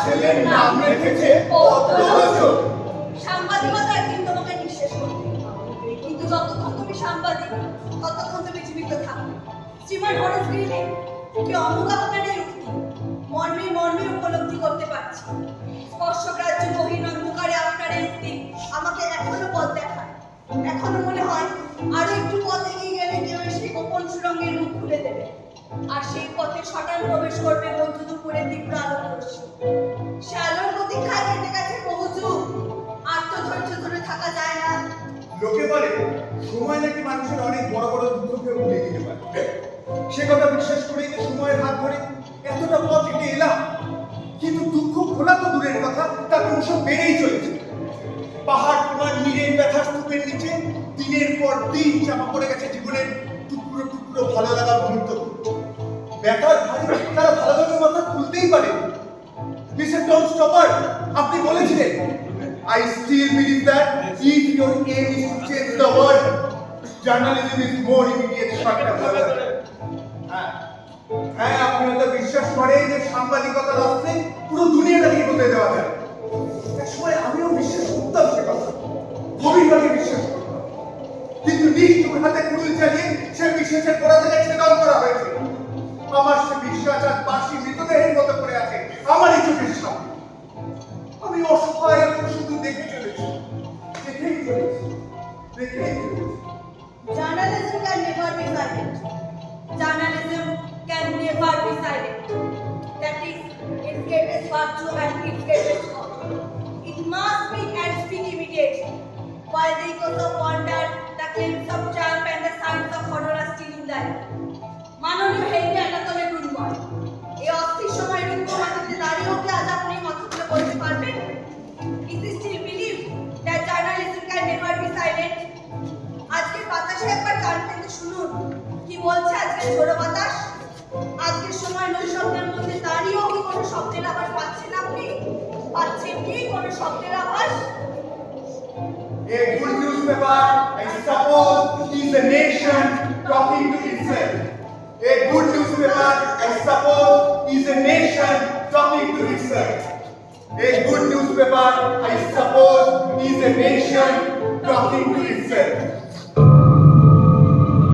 ছেলের নাম রেখেছে পদ্মলোচন। সাংবাদিকতা একদিন তোমাকে নিঃশেষ করবে, কিন্তু যতক্ষণ তুমি সাংবাদিক ততক্ষণ তুমি জীবিত থাকবে। শ্রীমান হরেশ গ্রিনে কি অমুক আপনাদের উক্তি মর্মে মর্মে উপলব্ধি করতে পারছি। স্পর্শগ্রাহ্য গহীন অন্ধকারে আপনার এই উক্তি আমাকে এখনো পথ দেখায়। এখনো মনে হয় আরো একটু পথ এগিয়ে গেলে কেউ এসে গোপন সুরঙ্গের মুখ খুলে দেবে, আর সেই পথে সটান প্রবেশ করবে মধ্য দুপুরে তীব্র আলোক রশ্মি। সে আলোর প্রতীক্ষায় কেটে গেছে বহু যুগ, আর তো ধৈর্য ধরে থাকা যায় না। লোকে বলে সময় নাকি মানুষের অনেক বড় বড় দুঃখকে ভুলে দিতে পারে। সে কথা বিশ্বাস করেই যে সময়ের হাত ধরে এতটা পথ হেঁটে এলাম, কিন্তু দুঃখ ভোলা তো দূরের কথা, তা ক্রমশ বেড়েই চলেছে। পাহাড় তোমার নীরের ব্যথার স্তূপের নিচে দিনের পর দিন চাপা পড়ে গেছে জীবনের টুকরো টুকরো ভালো লাগা মুহূর্ত। ব্যথার ভারী তারা ভালোভাবে মাথা তুলতেই পারে। মিস্টার টম স্টপার, আপনি বলেছিলেন, I still believe that if your aim is to change the world, journalism is more immediate short-term result. হ্যাঁ, আপনি হয়তো বিশ্বাস করেন যে সাংবাদিকতার অস্ত্রে পুরো দুনিয়াটাকে বদলে দেওয়া যায়। এক সময় আমিও বিশ্বাস করতাম সে কথা, গভীরভাবে বিশ্বাস করতাম, কিন্তু নিষ্ঠুর হাতে কুড়ুল চালিয়ে সে বিশ্বাসের গোড়া থেকে ছেদন করা হয়েছে। আমার সে বিশ্বাস আর বাসি মৃতদেহের মতো পড়ে আছে আমারই চোখের সামনে। আমি অসহায় শুধু দেখে চলেছি, দেখেই চলেছি। Journalism can never be silent. Journalism can never be silent. That is its greatest virtue and its greatest fault. It must speak and speak immediately. While the echoes of wonder, the claims of triumph and the signs of horror are still in the air. মাননীয় Henry অ্যানাটলে ব্রুনবয়, এই অস্থির সময় রুদ্ধ মাটিতে দাঁড়িয়েও কি আজ আপনি কথাগুলো বলতে পারবেন? Is it still believed that journalism can never be silent? আজকের বাতাসে একবার কান পেতে শুনুন কি বলছে আজকের ঝোড়ো বাতাস। আজকের সময় নৈশব্দের মধ্যে দাঁড়িয়েও কি কোনো শব্দের আভাস পাচ্ছেন আপনি? পাচ্ছেন কি কোনো শব্দের আভাস? A good newspaper, I suppose, is a nation talking to itself. A good newspaper, I suppose, is a nation talking to itself. A good newspaper, I suppose, is a nation talking to itself.